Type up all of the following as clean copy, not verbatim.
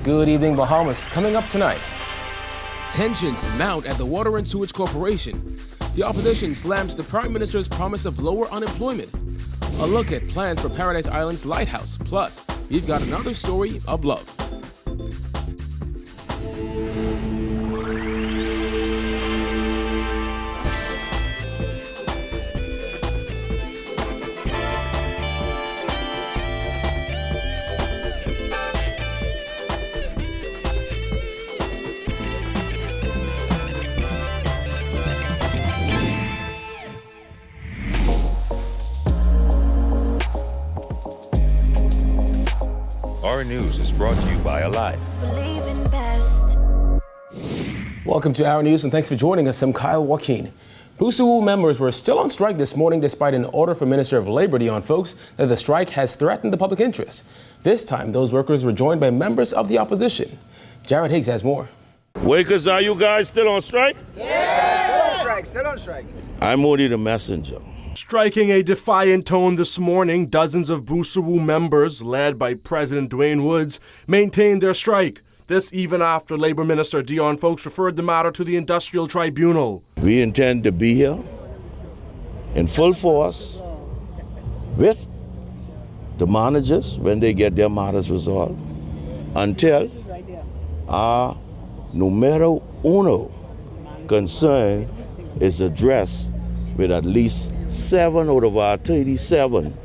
Good evening, Bahamas. Coming up tonight. Tensions mount at the Water and Sewage Corporation. The opposition slams the Prime Minister's promise of lower unemployment. A look at plans for Paradise Island's lighthouse. Plus, we've got another story of love. Our News is brought to you by Alive. Welcome to Our News and thanks for joining us. I'm Kyle Joaquin. Busuwu members were still on strike this morning despite an order from Minister of Labor Dion Folks that the strike has threatened the public interest. This time, those workers were joined by members of the opposition. Jared Higgs has more. Wakers, are you guys still on strike? Yeah! Still on strike. I'm Moody the messenger. Striking a defiant tone this morning, dozens of Busuwu members, led by President Dwayne Woods, maintained their strike. This even after Labor Minister Dion Folks referred the matter to the Industrial Tribunal. We intend to be here in full force with the managers when they get their matters resolved until our numero uno concern is addressed with at least 7 out of our 37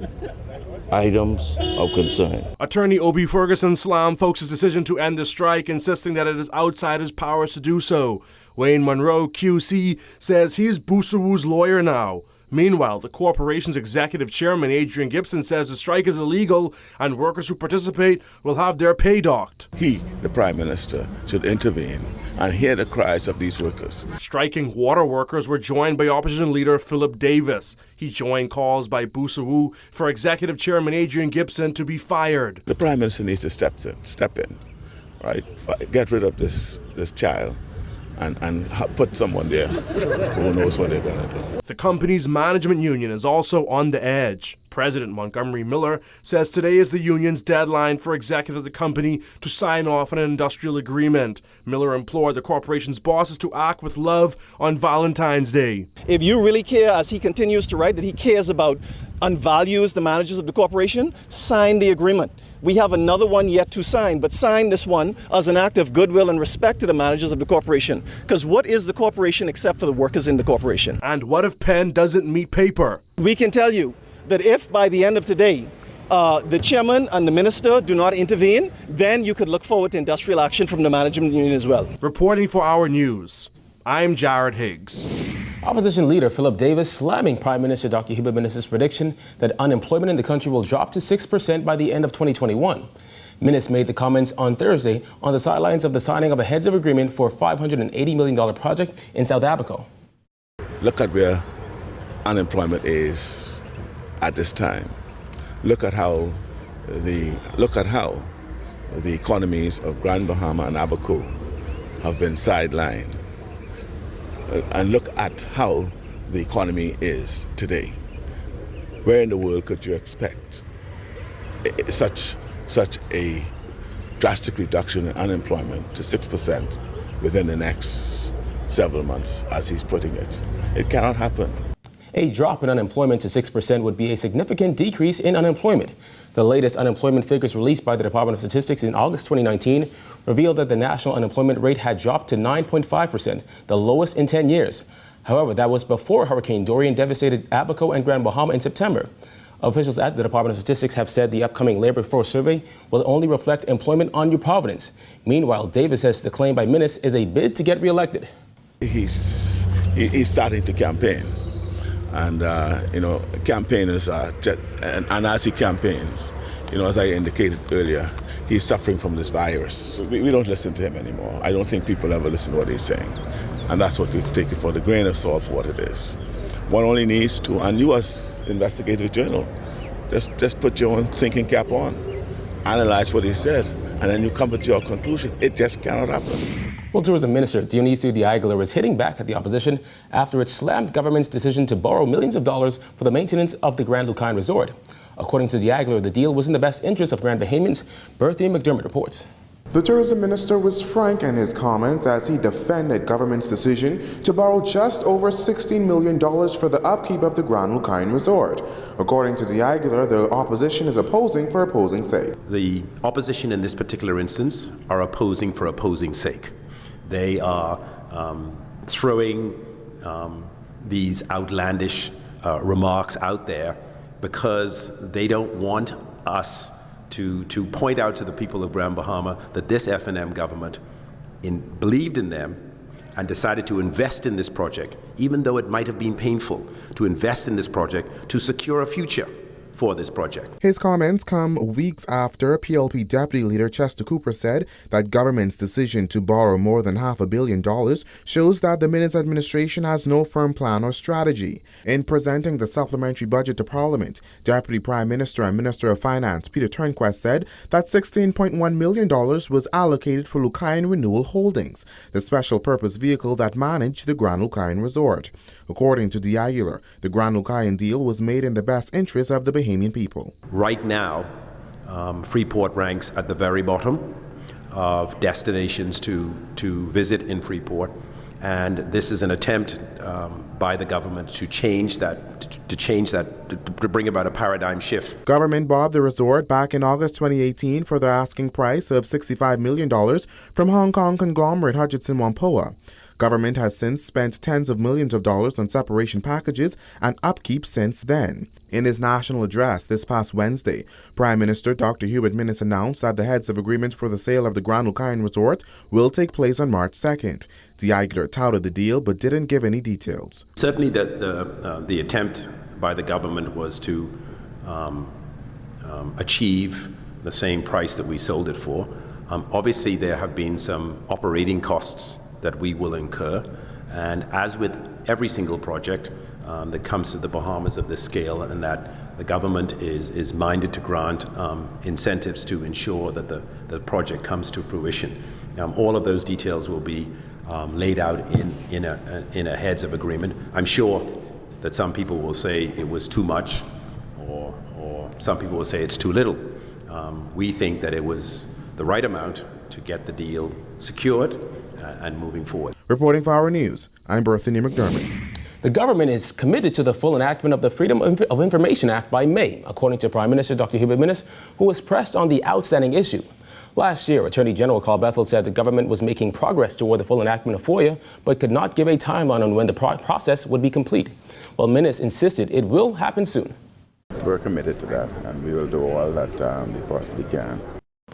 items of concern. Attorney Obi Ferguson slammed Folks' decision to end the strike, insisting that it is outside his powers to do so. Wayne Monroe, QC, says he's Busuwu's lawyer now. Meanwhile, the corporation's executive chairman, Adrian Gibson, says the strike is illegal and workers who participate will have their pay docked. He, the Prime Minister, should intervene and hear the cries of these workers. Striking water workers were joined by opposition leader Philip Davis. He joined calls by Busuwu for executive chairman Adrian Gibson to be fired. The Prime Minister needs to step in, right? Get rid of this child. And put someone there who knows what they're going to do. The company's management union is also on the edge. President Montgomery Miller says today is the union's deadline for executives of the company to sign off on an industrial agreement. Miller implored the corporation's bosses to act with love on Valentine's Day. If you really care, as he continues to write, that he cares about and values the managers of the corporation, sign the agreement. We have another one yet to sign, but sign this one as an act of goodwill and respect to the managers of the corporation. Because what is the corporation except for the workers in the corporation? And what if pen doesn't meet paper? We can tell you that if by the end of today, the chairman and the minister do not intervene, then you could look forward to industrial action from the management union as well. Reporting for Our News, I'm Jared Higgs. Opposition leader Philip Davis slamming Prime Minister Dr. Hubert Minnis' prediction that unemployment in the country will drop to 6% by the end of 2021. Minnis made the comments on Thursday on the sidelines of the signing of a heads of agreement for a $580 million project in South Abaco. Look at where unemployment is at this time. Look at how the economies of Grand Bahama and Abaco have been sidelined. And look at how the economy is today. Where in the world could you expect such a drastic reduction in unemployment to 6% within the next several months, as he's putting it? It cannot happen. A drop in unemployment to 6% would be a significant decrease in unemployment. The latest unemployment figures released by the Department of Statistics in August 2019 revealed that the national unemployment rate had dropped to 9.5%, the lowest in 10 years. However, that was before Hurricane Dorian devastated Abaco and Grand Bahama in September. Officials at the Department of Statistics have said the upcoming labor force survey will only reflect employment on New Providence. Meanwhile, Davis says the claim by Minnis is a bid to get reelected. He's starting to campaign. And, campaigners are, and as he campaigns, as I indicated earlier, he's suffering from this virus. We don't listen to him anymore. I don't think people ever listen to what he's saying. And that's what we've taken for the grain of salt for what it is. One only needs to, and you as investigative journal, just put your own thinking cap on, analyze what he said, and then you come to your conclusion. It just cannot happen. Well, Tourism Minister Dionisio de Aguilar is hitting back at the opposition after it slammed government's decision to borrow millions of dollars for the maintenance of the Grand Lucane Resort. According to de Aguilar, the deal was in the best interest of Grand Bahamians. Berthia McDermott reports. The tourism minister was frank in his comments as he defended government's decision to borrow just over $16 million for the upkeep of the Grand Lucaine Resort. According to Diaguilar, the opposition is opposing for opposing's sake. The opposition in this particular instance are opposing for opposing's sake. They are throwing these outlandish remarks out there because they don't want us to point out to the people of Grand Bahama that this F&M government believed in them and decided to invest in this project, even though it might have been painful to invest in this project to secure a future for this project. His comments come weeks after PLP Deputy Leader Chester Cooper said that government's decision to borrow more than $500 million shows that the Minutes administration has no firm plan or strategy. In presenting the supplementary budget to Parliament, Deputy Prime Minister and Minister of Finance Peter Turnquest said that $16.1 million was allocated for Lucaine Renewal Holdings, the special purpose vehicle that managed the Grand Lucaine Resort. According to Diaguilar, the Grand Lucaine deal was made in the best interest of the Bahamian people. Right now, Freeport ranks at the very bottom of destinations to visit in Freeport, and this is an attempt by the government to change that, to bring about a paradigm shift. Government bought the resort back in August 2018 for the asking price of $65 million from Hong Kong conglomerate Hutchinson Whampoa. Government has since spent tens of millions of dollars on separation packages and upkeep since then. In his national address this past Wednesday, Prime Minister Dr. Hubert Minnis announced that the heads of agreement for the sale of the Grand Lucaine Resort will take place on March 2nd. Diaguilar touted the deal but didn't give any details. Certainly that the attempt by the government was to achieve the same price that we sold it for. Obviously there have been some operating costs that we will incur, and as with every single project that comes to the Bahamas of this scale, and that the government is minded to grant incentives to ensure that the project comes to fruition. All of those details will be laid out in a heads of agreement. I'm sure that some people will say it was too much, or some people will say it's too little. We think that it was the right amount to get the deal secured and moving forward. Reporting for Our News, I'm Berthany McDermott. The government is committed to the full enactment of the Freedom of Information Act by May, according to Prime Minister Dr. Hubert Minnis, who was pressed on the outstanding issue. Last year, Attorney General Carl Bethel said the government was making progress toward the full enactment of FOIA, but could not give a timeline on when the process would be complete. Well, Minnis insisted it will happen soon. We're committed to that, and we will do all that we possibly can.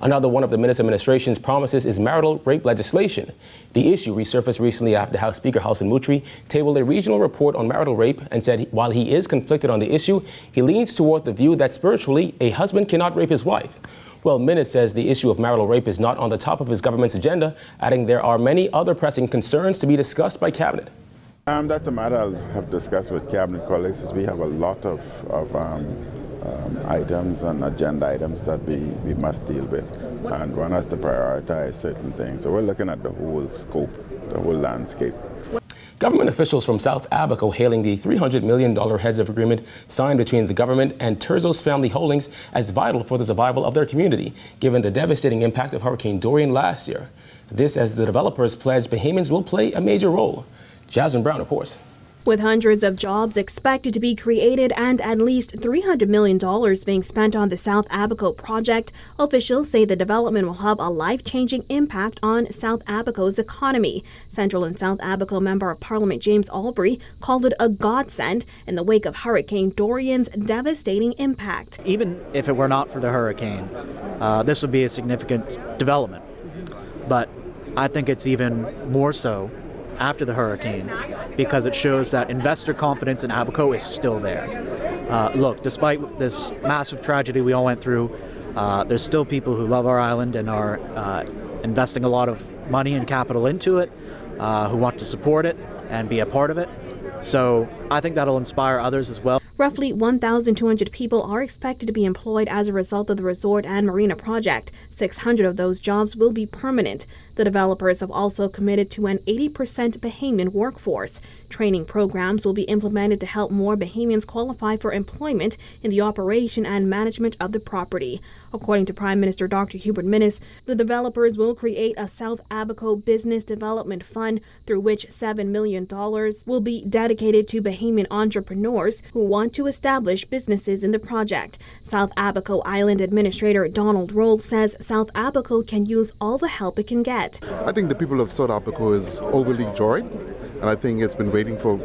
Another one of the Minnis administration's promises is marital rape legislation. The issue resurfaced recently after House Speaker Housen Moutri tabled a regional report on marital rape and said while he is conflicted on the issue, he leans toward the view that spiritually a husband cannot rape his wife. Well, Minnis says the issue of marital rape is not on the top of his government's agenda, adding there are many other pressing concerns to be discussed by Cabinet. That's a matter I'll have discussed with Cabinet colleagues, as we have a lot of items and agenda items that we must deal with, and one has to prioritize certain things. So we're looking at the whole scope, the whole landscape. Government officials from South Abaco hailing the $300 million heads of agreement signed between the government and Terzos Family Holdings as vital for the survival of their community, given the devastating impact of Hurricane Dorian last year. This as the developers pledge Bahamians will play a major role. Jasmine Brown reports. With hundreds of jobs expected to be created and at least $300 million being spent on the South Abaco project, officials say the development will have a life-changing impact on South Abaco's economy. Central and South Abaco Member of Parliament James Albury called it a godsend in the wake of Hurricane Dorian's devastating impact. Even if it were not for the hurricane, this would be a significant development. But I think it's even more so after the hurricane, because it shows that investor confidence in Abaco is still there. Look, despite this massive tragedy we all went through, there's still people who love our island and are investing a lot of money and capital into it, who want to support it and be a part of it. So I think that'll inspire others as well. Roughly 1,200 people are expected to be employed as a result of the resort and marina project. 600 of those jobs will be permanent. The developers have also committed to an 80% Bahamian workforce. Training programs will be implemented to help more Bahamians qualify for employment in the operation and management of the property. According to Prime Minister Dr. Hubert Minnis, the developers will create a South Abaco Business Development Fund through which $7 million will be dedicated to Bahamian entrepreneurs who want to establish businesses in the project. South Abaco Island Administrator Donald Roll says South Abaco can use all the help it can get. I think the people of South Abaco is overly joyed, and I think it's been waiting for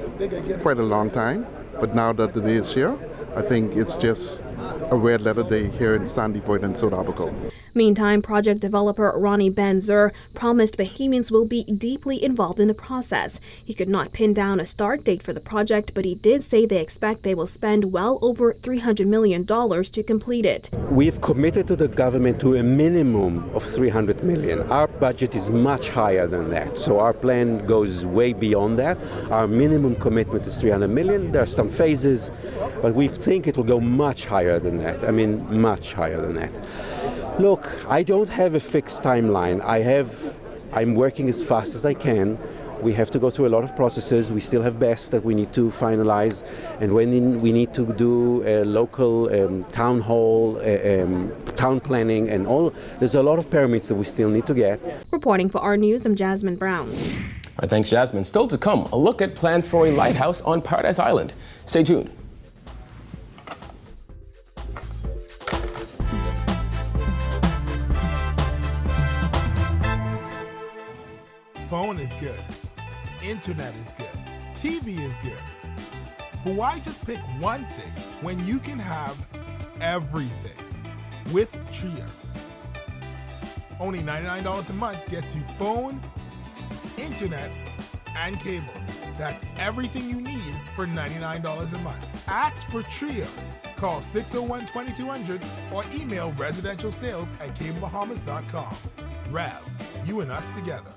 quite a long time. But now that the day is here, I think it's just a red letter day here in Sandy Point and South Abaco. Meantime, project developer Ronnie Ben-Zur promised Bahamians will be deeply involved in the process. He could not pin down a start date for the project, but he did say they expect they will spend well over $300 million to complete it. We've committed to the government to a minimum of $300 million. Our budget is much higher than that, so our plan goes way beyond that. Our minimum commitment is $300 million. There are some phases, but we think it will go much higher than that. I mean, much higher than that. Look, I don't have a fixed timeline. I'm working as fast as I can. We have to go through a lot of processes. We still have BEST that we need to finalize. And when we need to do a local town hall, town planning and all, there's a lot of permits that we still need to get. Reporting for Our News, I'm Jasmine Brown. All right, thanks, Jasmine. Still to come, a look at plans for a lighthouse on Paradise Island. Stay tuned. Phone is good. Internet is good. TV is good. But why just pick one thing when you can have everything with Tria? Only $99 a month gets you phone, internet, and cable. That's everything you need for $99 a month. Ask for Tria. Call 601-2200 or email residentialsales@cablebahamas.com. Rev, you and us together.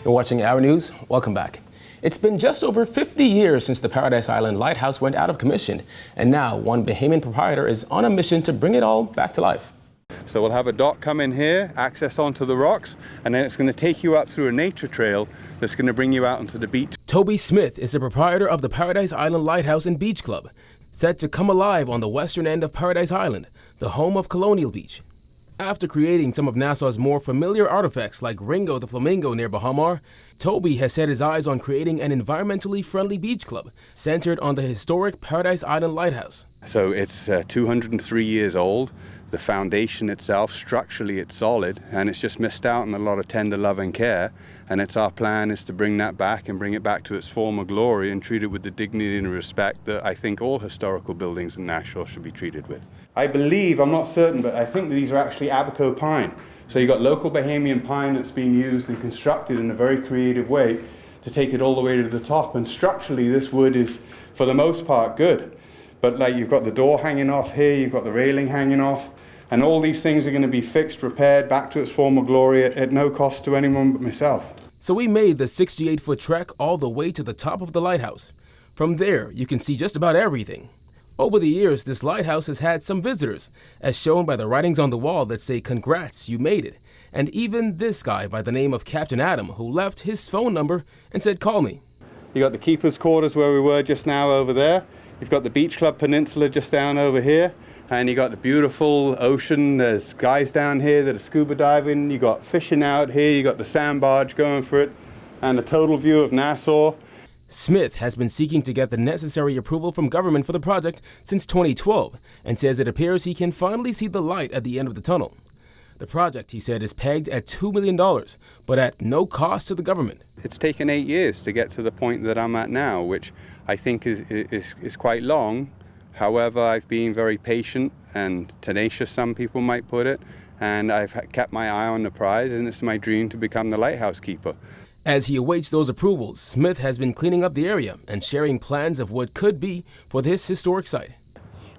You're watching Our News. Welcome back. It's been just over 50 years since the Paradise Island Lighthouse went out of commission, and now one Bahamian proprietor is on a mission to bring it all back to life. So we'll have a dock come in here, access onto the rocks, and then it's going to take you up through a nature trail that's going to bring you out onto the beach. Toby Smith is the proprietor of the Paradise Island Lighthouse and Beach Club, set to come alive on the western end of Paradise Island, the home of Colonial Beach. After creating some of Nassau's more familiar artifacts like Ringo the Flamingo near Bahamar, Toby has set his eyes on creating an environmentally friendly beach club centered on the historic Paradise Island Lighthouse. So it's 203 years old. The foundation itself, structurally it's solid, and it's just missed out on a lot of tender love and care. And it's our plan is to bring that back and bring it back to its former glory and treat it with the dignity and respect that I think all historical buildings in Nashua should be treated with. I believe, I'm not certain, but I think these are actually Abaco pine. So you've got local Bahamian pine that's been used and constructed in a very creative way to take it all the way to the top. And structurally, this wood is, for the most part, good. But like you've got the door hanging off here, you've got the railing hanging off, and all these things are going to be fixed, repaired, back to its former glory at no cost to anyone but myself. So we made the 68-foot trek all the way to the top of the lighthouse. From there, you can see just about everything. Over the years, this lighthouse has had some visitors, as shown by the writings on the wall that say, "Congrats, you made it." And even this guy by the name of Captain Adam, who left his phone number and said, "Call me." You got the keeper's quarters where we were just now over there. You've got the Beach Club Peninsula just down over here. And you got the beautiful ocean. There's guys down here that are scuba diving. You got fishing out here. You got the sand barge going for it, and a total view of Nassau. Smith has been seeking to get the necessary approval from government for the project since 2012 and says it appears he can finally see the light at the end of the tunnel. The project, he said, is pegged at $2 million, but at no cost to the government. It's taken 8 years to get to the point that I'm at now, which I think is quite long. However, I've been very patient and tenacious, some people might put it, and I've kept my eye on the prize, and it's my dream to become the lighthouse keeper. As he awaits those approvals, Smith has been cleaning up the area and sharing plans of what could be for this historic site.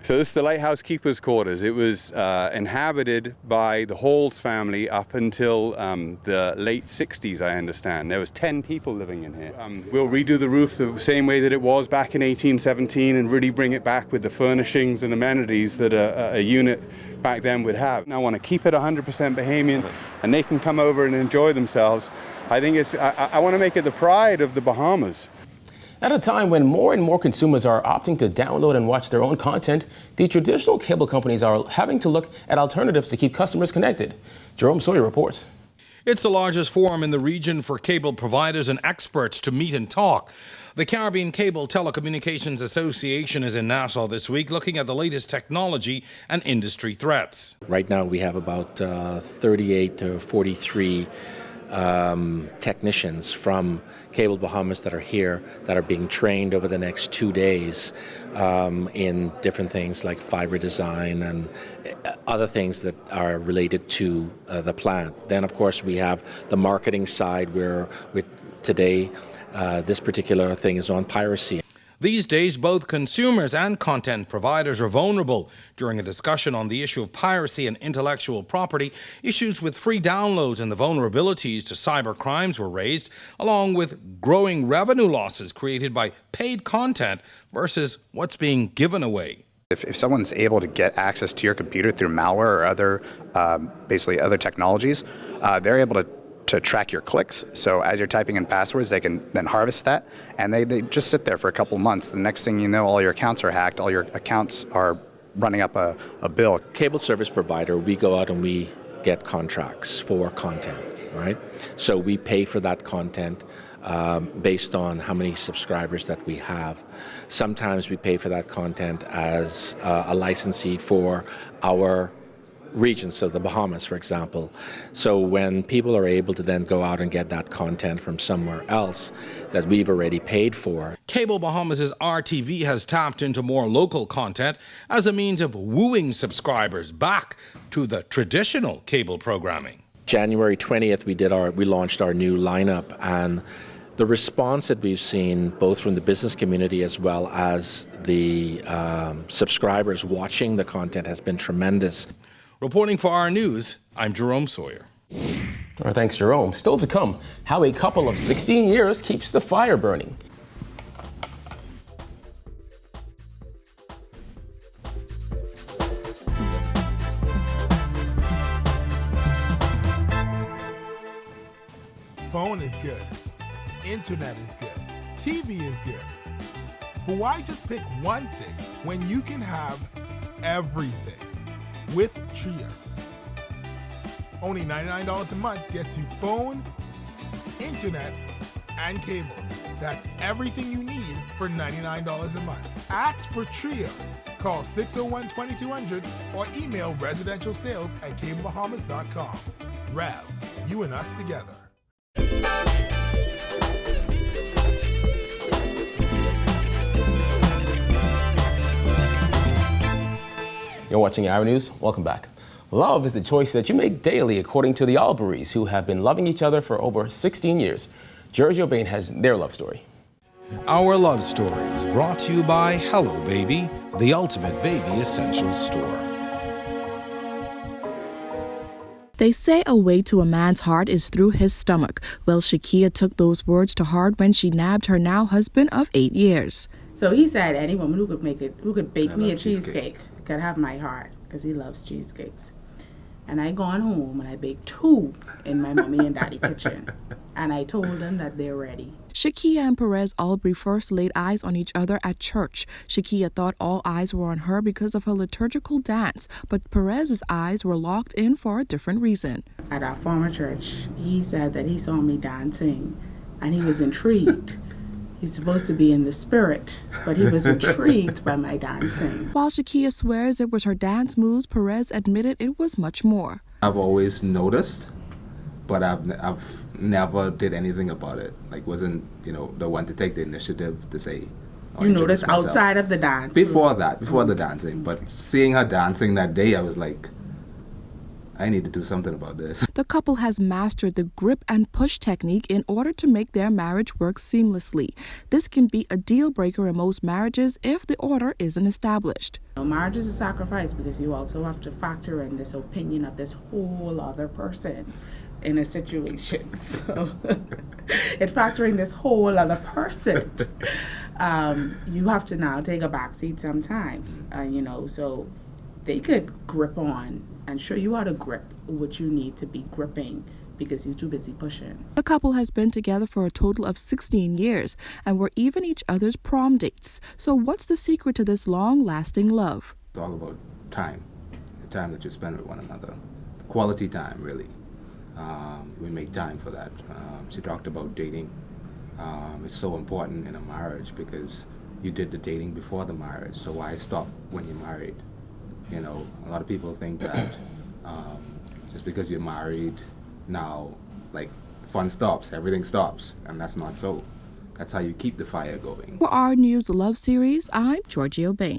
So this is the lighthouse keeper's quarters. It was inhabited by the Halls family up until the late 60s, I understand. There was 10 people living in here. We'll redo the roof the same way that it was back in 1817 and really bring it back with the furnishings and amenities that a unit back then would have. And I want to keep it 100% Bahamian, and they can come over and enjoy themselves. I think I want to make it the pride of the Bahamas. At a time when more and more consumers are opting to download and watch their own content, the traditional cable companies are having to look at alternatives to keep customers connected. Jerome Sawyer reports. It's the largest forum in the region for cable providers and experts to meet and talk. The Caribbean Cable Telecommunications Association is in Nassau this week looking at the latest technology and industry threats. Right now we have about 38 to 43 technicians from Cable Bahamas that are here that are being trained over the next 2 days in different things like fiber design and other things that are related to the plant. Then of course we have the marketing side where today this particular thing is on piracy. These days, both consumers and content providers are vulnerable. During a discussion on the issue of piracy and intellectual property, issues with free downloads and the vulnerabilities to cyber crimes were raised, along with growing revenue losses created by paid content versus what's being given away. If someone's able to get access to your computer through malware or other, basically other technologies, they're able to track your clicks. So as you're typing in passwords, they can then harvest that, and they just sit there for a couple months. The next thing you know, all your accounts are hacked, all your accounts are running up a bill. Cable service provider, we go out and we get contracts for content, right? So we pay for that content based on how many subscribers that we have. Sometimes we pay for that content as a licensee for our regions, so the Bahamas, for example. So when people are able to then go out and get that content from somewhere else that we've already paid for. Cable Bahamas' RTV has tapped into more local content as a means of wooing subscribers back to the traditional cable programming. January 20th, we launched our new lineup, and the response that we've seen both from the business community as well as the subscribers watching the content has been tremendous. Reporting for Our News, I'm Jerome Sawyer. All right, thanks, Jerome. Still to come, how a couple of 16 years keeps the fire burning. Phone is good. Internet is good. TV is good. But why just pick one thing when you can have everything? With Tria. Only $99 a month gets you phone, internet, and cable. That's everything you need for $99 a month. Ask for Tria. Call 601-2200 or email residentialsales@cablebahamas.com. Rev, you and us together. You're watching Our News. Welcome back. Love is the choice that you make daily, according to the Alburys, who have been loving each other for over 16 years. Giorgio Bain has their love story. Our love stories brought to you by Hello Baby, the ultimate baby essentials store. They say a way to a man's heart is through his stomach. Well, Shakia took those words to heart when she nabbed her now husband of 8 years. So he said any woman who could bake me a cheesecake could have my heart, because he loves cheesecakes. And I gone home and I baked 2 in my mommy and daddy kitchen. And I told them that they're ready. Shakia and Perez Albury first laid eyes on each other at church. Shakia thought all eyes were on her because of her liturgical dance, but Perez's eyes were locked in for a different reason. At our former church, he said that he saw me dancing and he was intrigued. He's supposed to be in the spirit, but he was intrigued by my dancing. While Shakia swears it was her dance moves, Perez admitted it was much more. I've always noticed, but I've never did anything about it. Like, wasn't, the one to take the initiative to say. You noticed outside of the dance? Before the dancing. But seeing her dancing that day, I was like, I need to do something about this. The couple has mastered the grip and push technique in order to make their marriage work seamlessly. This can be a deal breaker in most marriages if the order isn't established. Marriage is a sacrifice because you also have to factor in this opinion of this whole other person in a situation. So, in factoring this whole other person, you have to now take a backseat sometimes, so they could grip on and show you how to grip what you need to be gripping because you're too busy pushing. The couple has been together for a total of 16 years and were even each other's prom dates. So what's the secret to this long-lasting love? It's all about time, the time that you spend with one another, quality time, really. We make time for that. She talked about dating. It's so important in a marriage because you did the dating before the marriage, so why stop when you're married? A lot of people think that just because you're married now, like, fun stops, everything stops, and that's not so. That's how you keep the fire going. For Our News Love Series, I'm Georgie O'Bain.